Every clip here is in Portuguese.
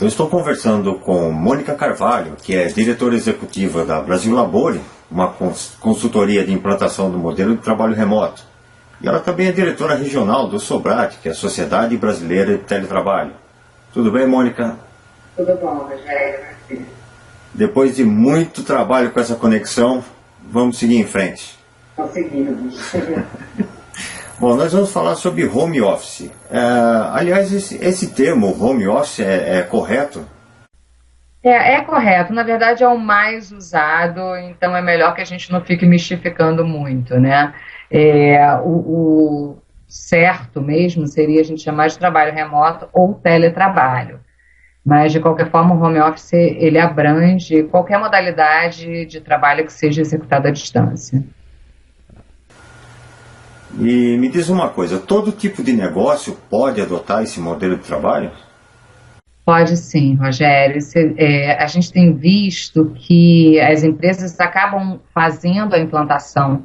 Eu estou conversando com Mônica Carvalho, que é diretora executiva da Brasil Labore, uma consultoria de implantação do modelo de trabalho remoto. E ela também é diretora regional do SOBRAT, que é a Sociedade Brasileira de Teletrabalho. Tudo bem, Mônica? Tudo bom, Rogério. Depois de muito trabalho com essa conexão, vamos seguir em frente. Conseguimos. Bom, nós vamos falar sobre home office. Aliás, esse termo home office é correto? É correto. Na verdade, é o mais usado, então é melhor que a gente não fique mistificando muito, né? O certo mesmo seria a gente chamar de trabalho remoto ou teletrabalho. Mas, de qualquer forma, o home office ele abrange qualquer modalidade de trabalho que seja executada à distância. E me diz uma coisa, todo tipo de negócio pode adotar esse modelo de trabalho? Pode sim, Rogério. A gente tem visto que as empresas acabam fazendo a implantação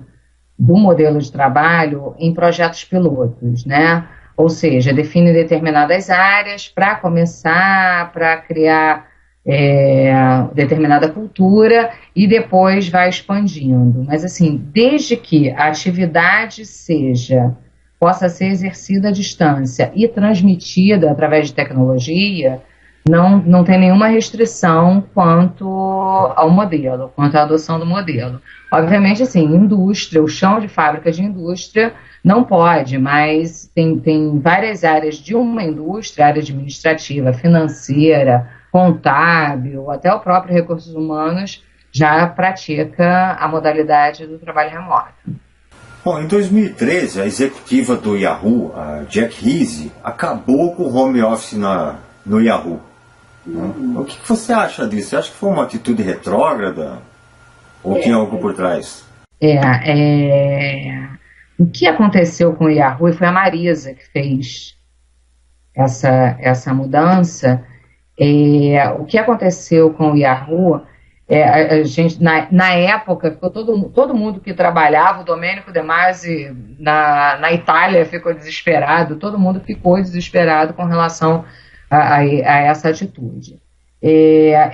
do modelo de trabalho em projetos pilotos, né? Ou seja, define determinadas áreas para começar, para criar determinada cultura e depois vai expandindo. Mas assim, desde que a atividade possa ser exercida à distância e transmitida através de tecnologia, não tem nenhuma restrição quanto ao modelo, quanto à adoção do modelo. Obviamente, assim, indústria, o chão de fábrica de indústria não pode, mas tem várias áreas de uma indústria, área administrativa, financeira, contábil, até o próprio recursos humanos já pratica a modalidade do trabalho remoto. Bom, em 2013, a executiva do Yahoo, a Jack Riese, acabou com o home office no Yahoo. O que você acha disso? Você acha que foi uma atitude retrógrada? Ou tinha algo por trás? O que aconteceu com o Yahoo, e foi a Marisa que fez essa mudança. O que aconteceu com o Yahoo, a gente, na época, ficou todo mundo que trabalhava, o Domênico De Masi na Itália ficou desesperado, todo mundo ficou desesperado com relação a essa atitude.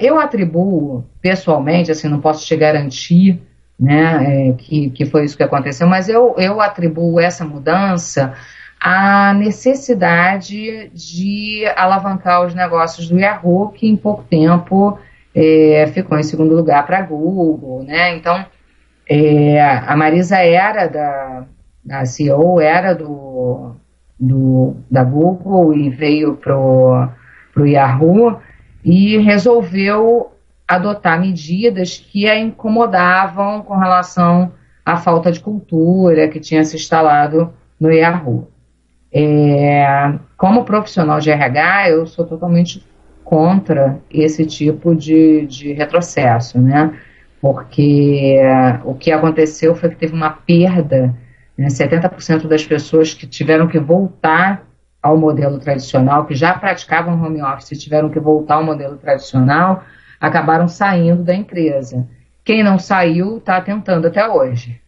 Eu atribuo, pessoalmente, assim, não posso te garantir, né, que foi isso que aconteceu, mas eu atribuo essa mudança à necessidade de alavancar os negócios do Yahoo, que em pouco tempo ficou em segundo lugar para a Google, né? Então, a Marisa era a CEO, era da Google e veio pro Yahoo e resolveu adotar medidas que a incomodavam com relação à falta de cultura que tinha se instalado no Yahoo. Como profissional de RH, eu sou totalmente contra esse tipo de retrocesso, né? Porque o que aconteceu foi que teve uma perda, né? 70% das pessoas que tiveram que voltar ao modelo tradicional, que já praticavam home office e tiveram que voltar ao modelo tradicional, acabaram saindo da empresa. Quem não saiu está tentando até hoje.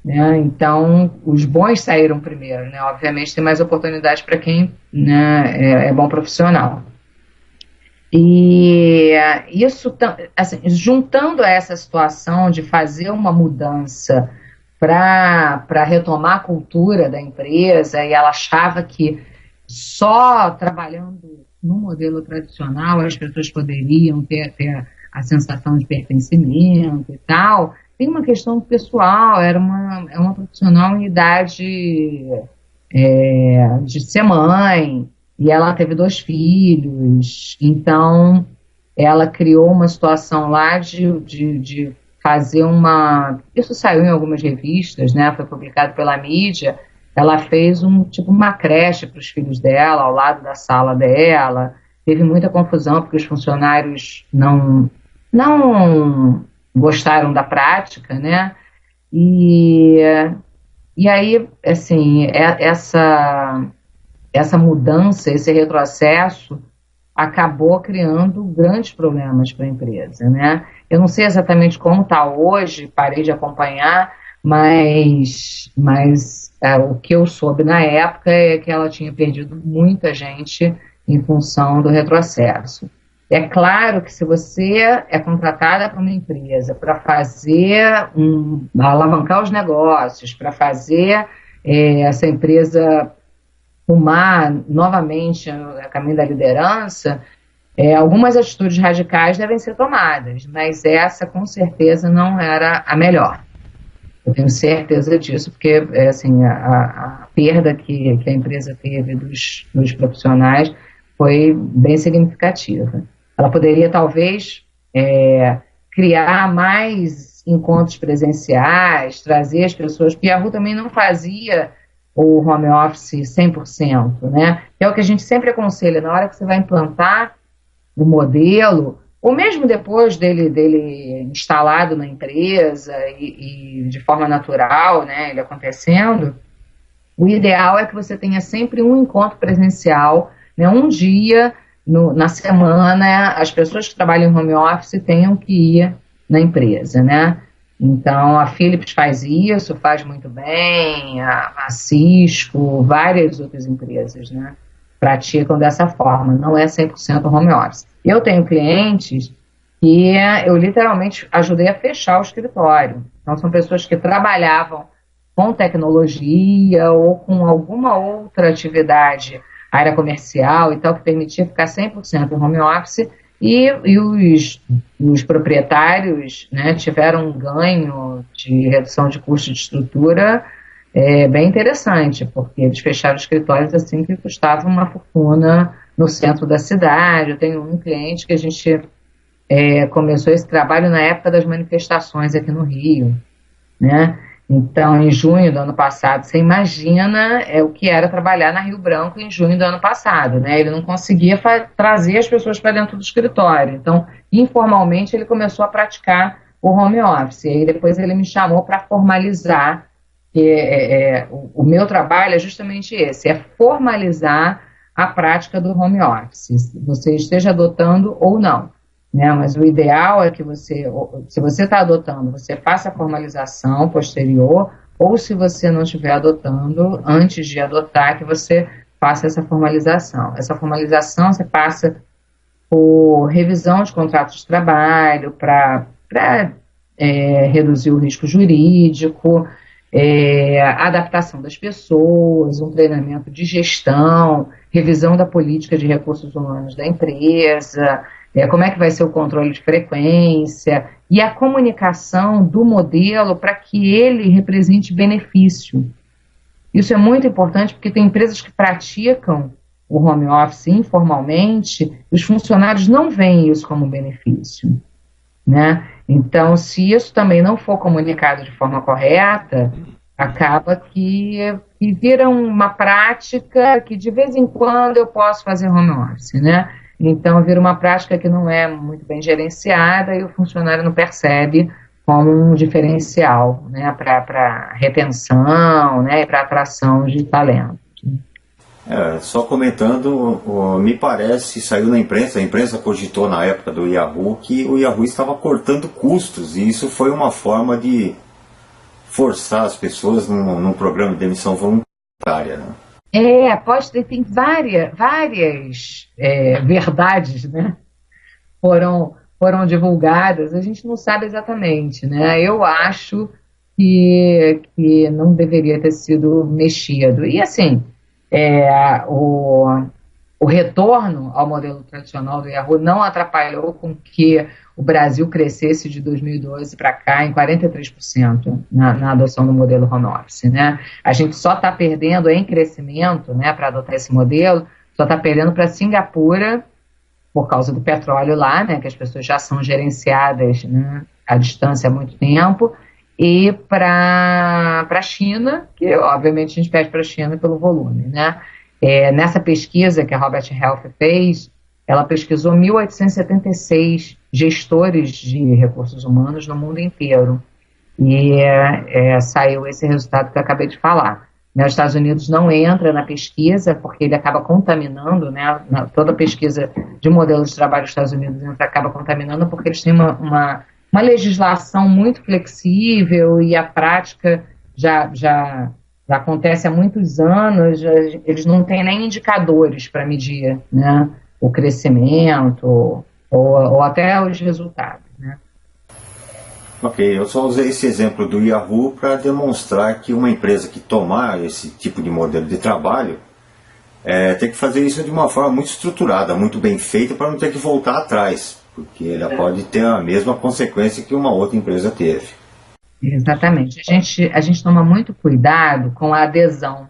Né? Então, os bons saíram primeiro, né? Obviamente tem mais oportunidade para quem, né, é bom profissional. E isso, assim, juntando a essa situação de fazer uma mudança para retomar a cultura da empresa, e ela achava que só trabalhando no modelo tradicional as pessoas poderiam ter a sensação de pertencimento e tal. Tem uma questão pessoal, é uma profissional em idade de ser mãe, e ela teve 2 filhos, então ela criou uma situação lá de fazer isso saiu em algumas revistas, né, foi publicado pela mídia. Ela fez uma creche para os filhos dela, ao lado da sala dela. Teve muita confusão, porque os funcionários não gostaram da prática, né? E aí, assim, essa mudança, esse retrocesso, acabou criando grandes problemas para a empresa, né? Eu não sei exatamente como está hoje, parei de acompanhar, mas o que eu soube na época é que ela tinha perdido muita gente em função do retrocesso. É claro que se você é contratada para uma empresa para fazer alavancar os negócios, para fazer essa empresa tomar novamente a caminho da liderança, algumas atitudes radicais devem ser tomadas, mas essa com certeza não era a melhor. Eu tenho certeza disso, porque assim, a perda que a empresa teve dos profissionais foi bem significativa. Ela poderia, talvez, criar mais encontros presenciais, trazer as pessoas, porque a Yahoo também não fazia o home office 100%, né? Que é o que a gente sempre aconselha, na hora que você vai implantar o modelo, ou mesmo depois dele instalado na empresa e de forma natural, né, ele acontecendo, o ideal é que você tenha sempre um encontro presencial, né, um dia na semana, as pessoas que trabalham em home office tenham que ir na empresa, né? Então, a Philips faz isso, faz muito bem, a Cisco, várias outras empresas, né, praticam dessa forma, não é 100% home office. Eu tenho clientes que eu literalmente ajudei a fechar o escritório. Então, são pessoas que trabalhavam com tecnologia ou com alguma outra atividade, área comercial e tal, que permitia ficar 100% em home office, e os proprietários, né, tiveram um ganho de redução de custo de estrutura bem interessante, porque eles fecharam escritórios assim que custavam uma fortuna no centro da cidade. Eu tenho um cliente que a gente começou esse trabalho na época das manifestações aqui no Rio, né? Então, em junho do ano passado, você imagina o que era trabalhar na Rio Branco em junho do ano passado, né? Ele não conseguia trazer as pessoas para dentro do escritório. Então, informalmente, ele começou a praticar o home office. E aí, depois, ele me chamou para formalizar, que o meu trabalho é justamente esse, é formalizar a prática do home office, você esteja adotando ou não, né? Mas o ideal é que você, se você está adotando, você faça a formalização posterior, ou se você não estiver adotando, antes de adotar, que você faça essa formalização. Essa formalização você passa por revisão de contratos de trabalho para reduzir o risco jurídico, adaptação das pessoas, um treinamento de gestão, revisão da política de recursos humanos da empresa, como é que vai ser o controle de frequência e a comunicação do modelo para que ele represente benefício. Isso é muito importante porque tem empresas que praticam o home office informalmente, os funcionários não veem isso como benefício, né? Então, se isso também não for comunicado de forma correta, acaba que vira uma prática que de vez em quando eu posso fazer home office, né? Então, vira uma prática que não é muito bem gerenciada e o funcionário não percebe como um diferencial, né, para retenção, né, e para atração de talento. Só comentando, me parece, saiu na imprensa, a imprensa cogitou na época do Yahoo que o Yahoo estava cortando custos, e isso foi uma forma de forçar as pessoas num programa de demissão voluntária, né? Pode ter, tem várias verdades, né, foram divulgadas, a gente não sabe exatamente, né? Eu acho que não deveria ter sido mexido. E assim, o retorno ao modelo tradicional do Yahoo não atrapalhou com que o Brasil crescesse de 2012 para cá em 43% na adoção do modelo home office, né? A gente só está perdendo em crescimento, né, para adotar esse modelo, só está perdendo para Singapura, por causa do petróleo lá, né, que as pessoas já são gerenciadas, né, à distância há muito tempo, e para a China, que obviamente a gente pede para a China pelo volume, né? Nessa pesquisa que a Robert Half fez, ela pesquisou 1.876 gestores de recursos humanos no mundo inteiro, e saiu esse resultado que eu acabei de falar. Os Estados Unidos não entra na pesquisa, porque ele acaba contaminando, né, toda a pesquisa de modelos de trabalho dos Estados Unidos acaba contaminando, porque eles têm uma legislação muito flexível e a prática já acontece há muitos anos, eles não têm nem indicadores para medir, né, o crescimento, ou até os resultados, né? Ok, eu só usei esse exemplo do Yahoo para demonstrar que uma empresa que tomar esse tipo de modelo de trabalho tem que fazer isso de uma forma muito estruturada, muito bem feita, para não ter que voltar atrás, porque ela pode ter a mesma consequência que uma outra empresa teve. Exatamente. A gente toma muito cuidado com a adesão.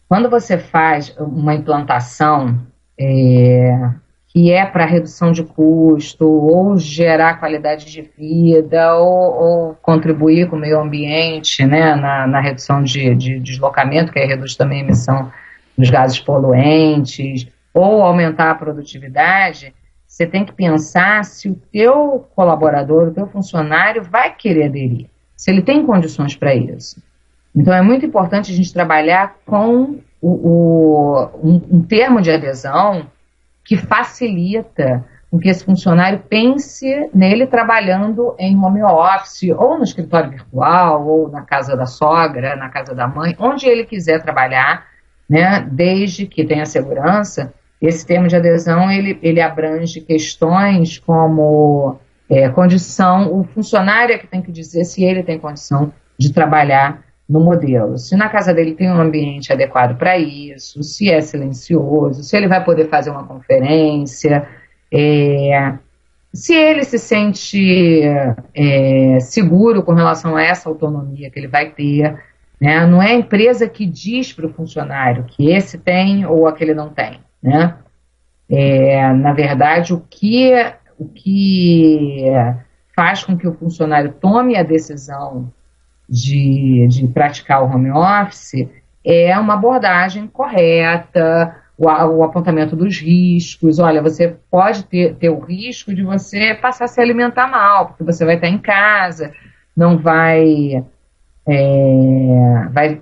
Quando você faz uma implantação que é para redução de custo, ou gerar qualidade de vida, ou contribuir com o meio ambiente, né, na redução de deslocamento, que aí reduz também a emissão dos gases poluentes, ou aumentar a produtividade, você tem que pensar se o teu colaborador, o teu funcionário vai querer aderir, se ele tem condições para isso. Então é muito importante a gente trabalhar com um termo de adesão que facilita com que esse funcionário pense nele trabalhando em home office, ou no escritório virtual, ou na casa da sogra, na casa da mãe, onde ele quiser trabalhar, né, desde que tenha segurança. Esse termo de adesão, ele abrange questões como condição, o funcionário é que tem que dizer se ele tem condição de trabalhar no modelo, se na casa dele tem um ambiente adequado para isso, se é silencioso, se ele vai poder fazer uma conferência, se ele se sente seguro com relação a essa autonomia que ele vai ter, né? Não é a empresa que diz para o funcionário que esse tem ou aquele não tem, né? Na verdade, o que faz com que o funcionário tome a decisão de praticar o home office é uma abordagem correta, o apontamento dos riscos. Olha, você pode ter o risco de você passar a se alimentar mal, porque você vai estar em casa, não vai...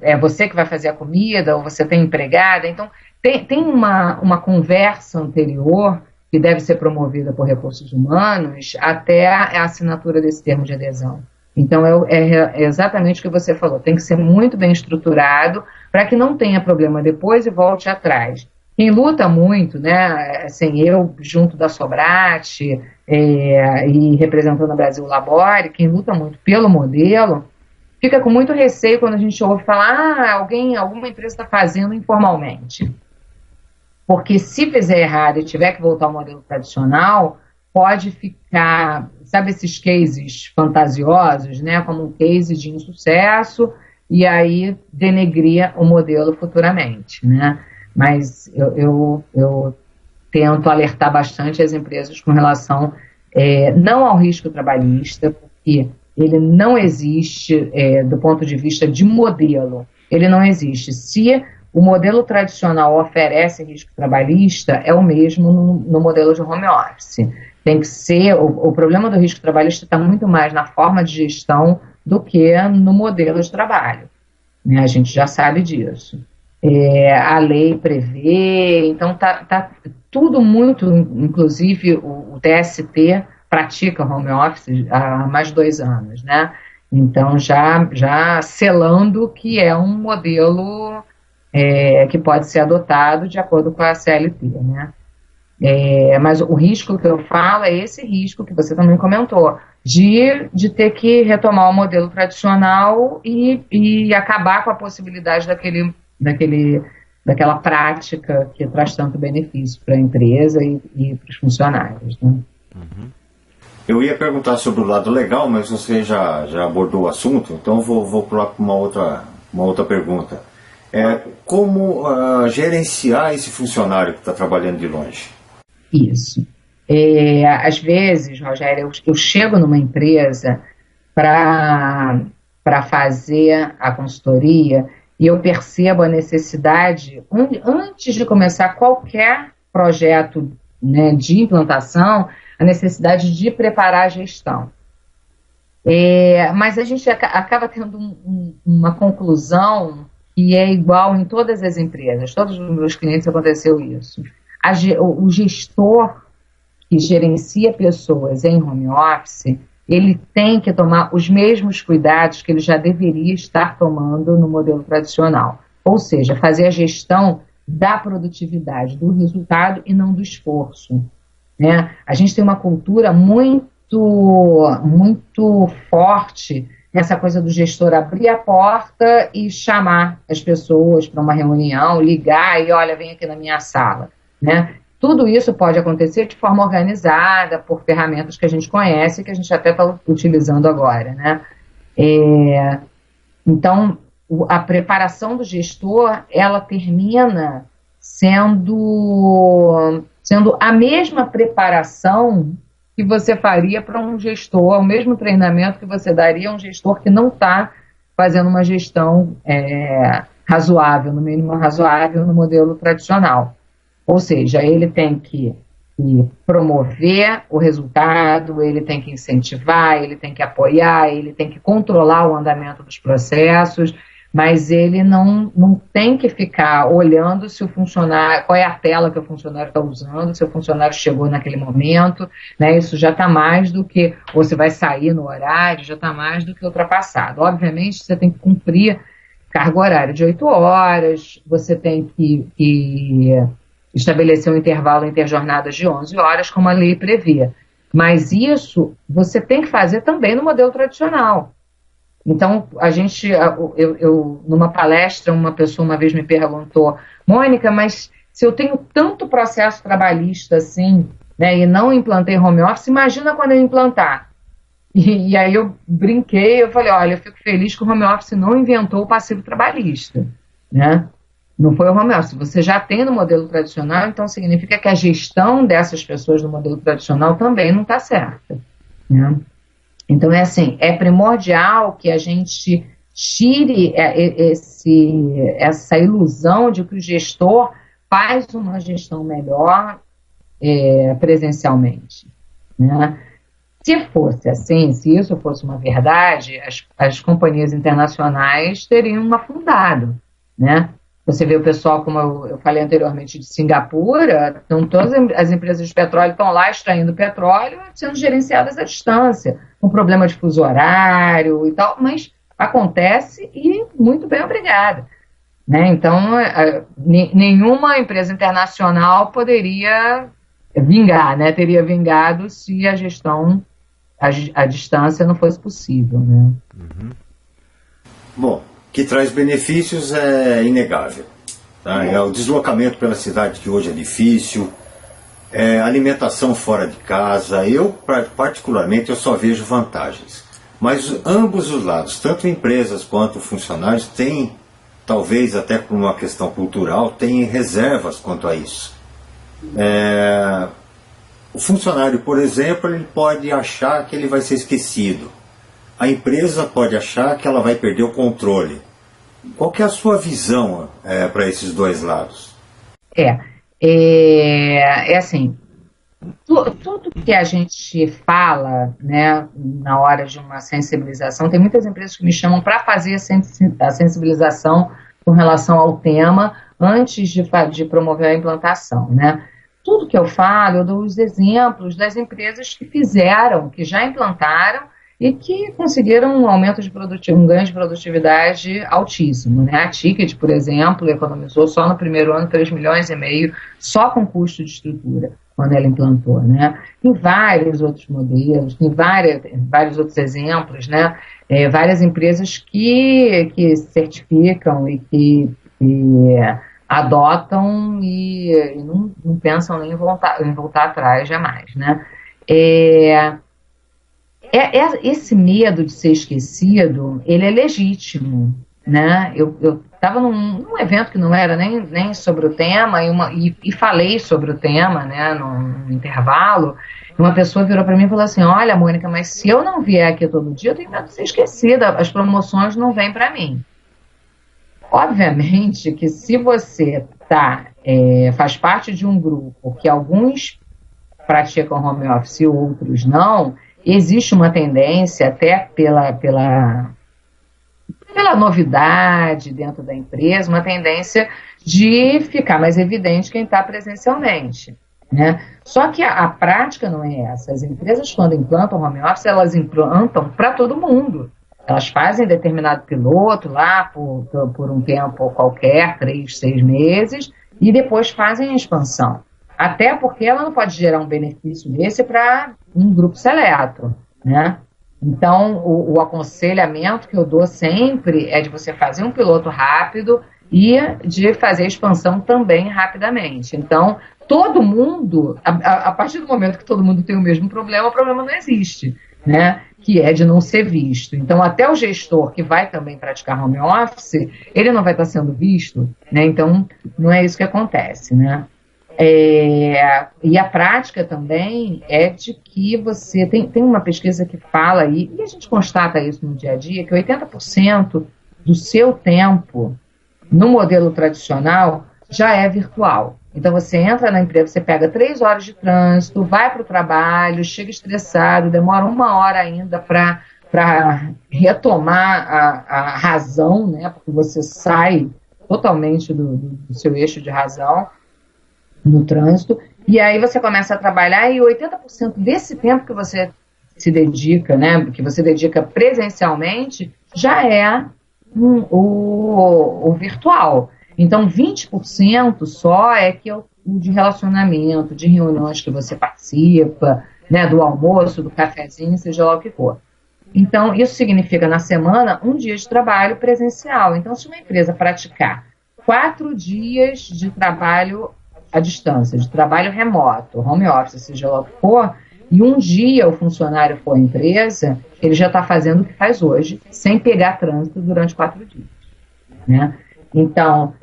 é você que vai fazer a comida, ou você tem empregada. Então, tem uma conversa anterior que deve ser promovida por recursos humanos até a assinatura desse termo de adesão. Então, é exatamente o que você falou, tem que ser muito bem estruturado para que não tenha problema depois e volte atrás. Quem luta muito, né, assim, eu junto da Sobrate e representando a Brasil Labore, quem luta muito pelo modelo, fica com muito receio quando a gente ouve falar, alguma empresa está fazendo informalmente. Porque se fizer errado e tiver que voltar ao modelo tradicional, pode ficar, sabe, esses cases fantasiosos, né, como um case de insucesso, e aí denegrir o modelo futuramente, né? Mas eu tento alertar bastante as empresas com relação não ao risco trabalhista, porque ele não existe do ponto de vista de modelo, ele não existe. Se o modelo tradicional oferece risco trabalhista, é o mesmo no modelo de home office. Tem que ser, o problema do risco trabalhista está muito mais na forma de gestão do que no modelo de trabalho, né? A gente já sabe disso. A lei prevê, então tá tudo muito, inclusive o TST pratica home office há mais de 2 anos, né? Então já selando que é um modelo que pode ser adotado de acordo com a CLT, né? Mas o risco que eu falo é esse risco que você também comentou, de ter que retomar o modelo tradicional e acabar com a possibilidade daquela prática que traz tanto benefício para a empresa e para os funcionários, né? Uhum. Eu ia perguntar sobre o lado legal, mas você já abordou o assunto, então vou pular para uma outra pergunta. Como gerenciar esse funcionário que está trabalhando de longe? Isso. Às vezes, Rogério, eu chego numa empresa para fazer a consultoria e eu percebo a necessidade, antes de começar qualquer projeto, né, de implantação, a necessidade de preparar a gestão. Mas a gente acaba tendo uma conclusão que é igual em todas as empresas, todos os meus clientes aconteceu isso. O gestor que gerencia pessoas em home office, ele tem que tomar os mesmos cuidados que ele já deveria estar tomando no modelo tradicional. Ou seja, fazer a gestão da produtividade, do resultado e não do esforço. né? A gente tem uma cultura muito forte nessa coisa do gestor abrir a porta e chamar as pessoas para uma reunião, ligar e, olha, vem aqui na minha sala, né? Tudo isso pode acontecer de forma organizada, por ferramentas que a gente conhece, que a gente até está utilizando agora, né? Então, a preparação do gestor, ela termina sendo a mesma preparação que você faria para um gestor, o mesmo treinamento que você daria a um gestor que não está fazendo uma gestão razoável, no mínimo razoável, no modelo tradicional. Ou seja, ele tem que promover o resultado, ele tem que incentivar, ele tem que apoiar, ele tem que controlar o andamento dos processos, mas ele não tem que ficar olhando se o funcionário, qual é a tela que o funcionário está usando, se o funcionário chegou naquele momento, né? Isso já está mais do que, ou você vai sair no horário, já está mais do que ultrapassado. Obviamente, você tem que cumprir carga horária de 8 horas, você tem que estabelecer um intervalo interjornadas de 11 horas, como a lei prevê. Mas isso você tem que fazer também no modelo tradicional. Então, numa palestra, uma pessoa uma vez me perguntou, Mônica, mas se eu tenho tanto processo trabalhista assim, né, e não implantei home office, imagina quando eu implantar. E aí eu brinquei, eu falei, olha, eu fico feliz que o home office não inventou o passivo trabalhista, né? Não foi o home office. Você já tem no modelo tradicional, então significa que a gestão dessas pessoas no modelo tradicional também não está certa, né? Então, é primordial que a gente tire essa ilusão de que o gestor faz uma gestão melhor presencialmente, né? Se fosse assim, se isso fosse uma verdade, as companhias internacionais teriam afundado, né? Você vê o pessoal, como eu falei anteriormente, de Singapura, então todas as empresas de petróleo estão lá extraindo petróleo, sendo gerenciadas à distância, com problema de fuso horário e tal, mas acontece e muito bem, obrigada, né? Então, nenhuma empresa internacional poderia vingar, né? Teria vingado se a gestão à distância não fosse possível, né? Uhum. Bom, que traz benefícios é inegável. Tá? O deslocamento pela cidade, que hoje é difícil, alimentação fora de casa. Eu, particularmente, eu só vejo vantagens. Mas ambos os lados, tanto empresas quanto funcionários, têm, talvez até por uma questão cultural, têm reservas quanto a isso. O funcionário, por exemplo, ele pode achar que ele vai ser esquecido. A empresa pode achar que ela vai perder o controle. Qual que é a sua visão para esses dois lados? Assim, tudo que a gente fala, né, na hora de uma sensibilização, tem muitas empresas que me chamam para fazer a sensibilização com relação ao tema antes de promover a implantação, né? Tudo que eu falo, eu dou os exemplos das empresas que fizeram, que já implantaram e que conseguiram um aumento um ganho de produtividade altíssimo, né? A Ticket, por exemplo, economizou só no primeiro ano 3,5 milhões só com custo de estrutura, quando ela implantou, né? Tem vários outros modelos, tem vários outros exemplos, né? Várias empresas que certificam e que adotam e não pensam nem em voltar atrás jamais, né? Esse medo de ser esquecido, ele é legítimo, né? Eu estava num evento que não era nem sobre o tema e falei sobre o tema, né, no intervalo, e uma pessoa virou para mim e falou assim, olha, Mônica, mas se eu não vier aqui todo dia, eu tenho medo de ser esquecida, as promoções não vêm para mim. Obviamente que se você faz parte de um grupo que alguns praticam home office e outros não, existe uma tendência, até pela novidade dentro da empresa, uma tendência de ficar mais evidente quem está presencialmente, né? Só que a prática não é essa. As empresas, quando implantam home office, elas implantam para todo mundo. Elas fazem determinado piloto lá por um tempo qualquer, 3, 6 meses, e depois fazem a expansão. Até porque ela não pode gerar um benefício desse para um grupo seleto, né? Então, o aconselhamento que eu dou sempre é de você fazer um piloto rápido e de fazer a expansão também rapidamente. Então, todo mundo, a partir do momento que todo mundo tem o mesmo problema, o problema não existe, né? Que é de não ser visto. Então, até o gestor que vai também praticar home office, ele não vai estar sendo visto, né? Então, não é isso que acontece, né? E a prática também é de que você tem uma pesquisa que fala aí, e a gente constata isso no dia a dia, que 80% do seu tempo no modelo tradicional já é virtual. Então você entra na empresa, você pega 3 horas de trânsito, vai para o trabalho, chega estressado, demora 1 hora ainda para retomar a razão, né? Porque você sai totalmente do seu eixo de razão no trânsito, e aí você começa a trabalhar e 80% desse tempo que você se dedica, né, que você dedica presencialmente, já é o virtual. Então, 20% só é que é o de relacionamento, de reuniões que você participa, né, do almoço, do cafezinho, seja lá o que for. Então, isso significa, na semana, 1 dia de trabalho presencial. Então, se uma empresa praticar 4 dias de trabalho à distância, de trabalho remoto, home office, seja lá o que for, e 1 dia o funcionário for à empresa, ele já está fazendo o que faz hoje, sem pegar trânsito durante 4 dias. Né? Então,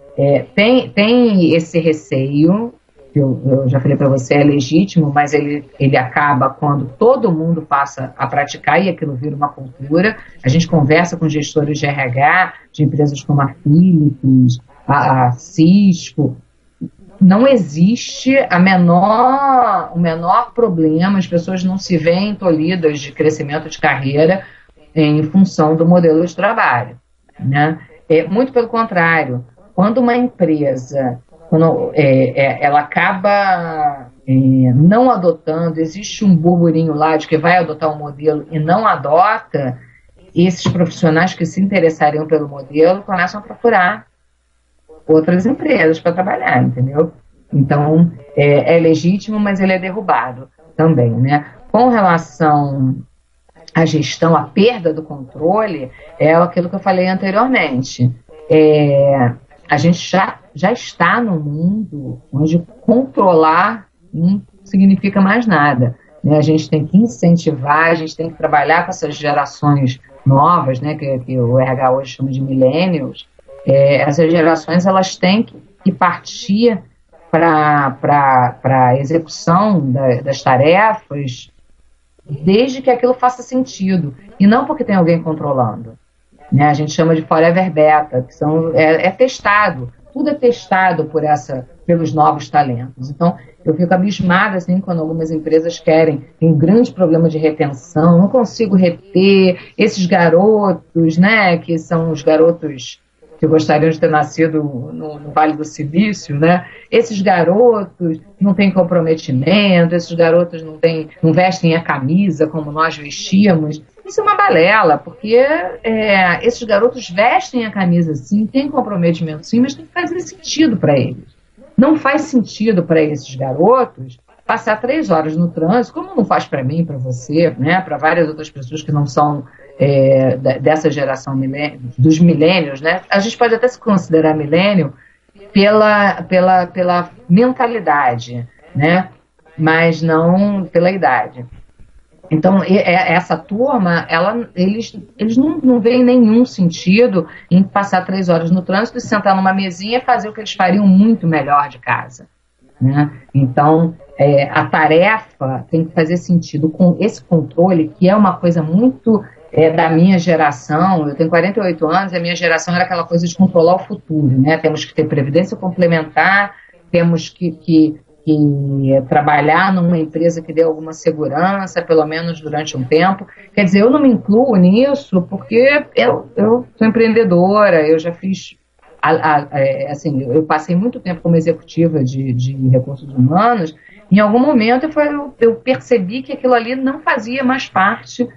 tem esse receio, que eu já falei para você, é legítimo, mas ele acaba quando todo mundo passa a praticar e aquilo vira uma cultura. A gente conversa com gestores de RH, de empresas como a Philips, a Cisco. Não existe o menor problema, as pessoas não se veem tolhidas de crescimento de carreira em função do modelo de trabalho. Né? Muito pelo contrário, quando uma empresa ela acaba não adotando, existe um burburinho lá de que vai adotar um modelo e não adota, esses profissionais que se interessariam pelo modelo começam a procurar outras empresas para trabalhar, entendeu? Então, é legítimo, mas ele é derrubado também, né? Com relação à gestão, à perda do controle, é aquilo que eu falei anteriormente. A gente já está num mundo onde controlar não significa mais nada, né? A gente tem que incentivar, a gente tem que trabalhar com essas gerações novas, né, que o RH hoje chama de millennials. Essas gerações elas têm que partir para a execução das tarefas desde que aquilo faça sentido, e não porque tem alguém controlando. Né? A gente chama de forever beta, que é testado, tudo é testado pelos novos talentos. Então, eu fico abismada assim, quando algumas empresas tem um grande problema de retenção, não consigo reter esses garotos, né, que são os garotos que gostariam de ter nascido no Vale do Silício, né? Esses garotos não têm comprometimento, esses garotos não vestem a camisa como nós vestíamos. Isso é uma balela, porque esses garotos vestem a camisa sim, têm comprometimento sim, mas tem que fazer sentido para eles. Não faz sentido para esses garotos passar 3 horas no trânsito, como não faz para mim, para você, né? Para várias outras pessoas que não são dessa geração dos milênios, né? A gente pode até se considerar milênio pela mentalidade, né? Mas não pela idade. Então, essa turma, eles não veem nenhum sentido em passar 3 horas no trânsito e sentar numa mesinha e fazer o que eles fariam muito melhor de casa. Né? Então, a tarefa tem que fazer sentido com esse controle, que é uma coisa muito da minha geração. Eu tenho 48 anos e a minha geração era aquela coisa de controlar o futuro. Né? Temos que ter previdência complementar, temos que trabalhar numa empresa que dê alguma segurança, pelo menos durante um tempo. Quer dizer, eu não me incluo nisso porque eu sou empreendedora, eu já fiz... assim, eu passei muito tempo como executiva de recursos humanos. Em algum momento eu percebi que aquilo ali não fazia mais parte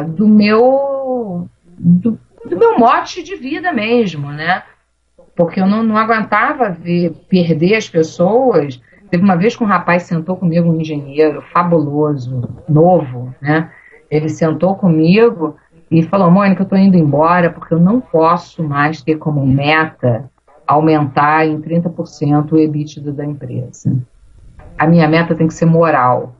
do meu mote de vida mesmo, né? Porque eu não aguentava perder as pessoas Teve uma vez que um rapaz sentou comigo, um engenheiro fabuloso, novo, né? Ele sentou comigo e falou: Mônica, eu estou indo embora porque eu não posso mais ter como meta aumentar em 30% o EBITDA da empresa. A minha meta tem que ser moral,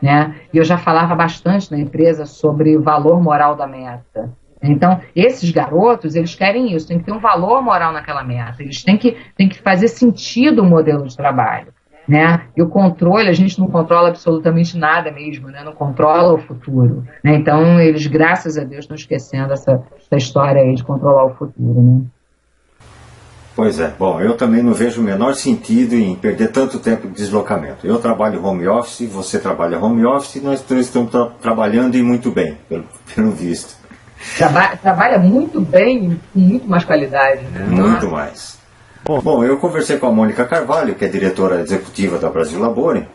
né? E eu já falava bastante na empresa sobre o valor moral da meta. Então, esses garotos, eles querem isso, tem que ter um valor moral naquela meta, eles têm que fazer sentido o modelo de trabalho, né? E o controle, a gente não controla absolutamente nada mesmo, né? Não controla o futuro, né? Então, eles, graças a Deus, estão esquecendo essa história aí de controlar o futuro, né? Pois é, bom, eu também não vejo o menor sentido em perder tanto tempo de deslocamento. Eu trabalho home office, você trabalha home office, e nós dois estamos trabalhando e muito bem, pelo visto. Trabalha muito bem e com muito mais qualidade, né? Muito mais. Bom, eu conversei com a Mônica Carvalho, que é diretora executiva da Brasil Labore.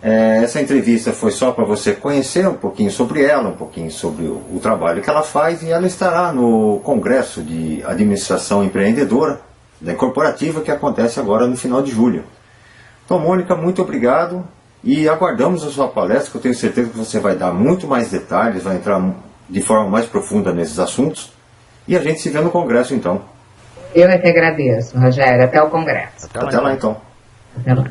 Essa entrevista foi só para você conhecer um pouquinho sobre ela, um pouquinho sobre o trabalho que ela faz, e ela estará no Congresso de Administração Empreendedora da Incorporativa, que acontece agora no final de julho. Então, Mônica, muito obrigado e aguardamos a sua palestra, que eu tenho certeza que você vai dar muito mais detalhes, vai entrar de forma mais profunda nesses assuntos, e a gente se vê no Congresso então. Eu é que agradeço, Rogério. Até o Congresso. Até lá então. Até lá.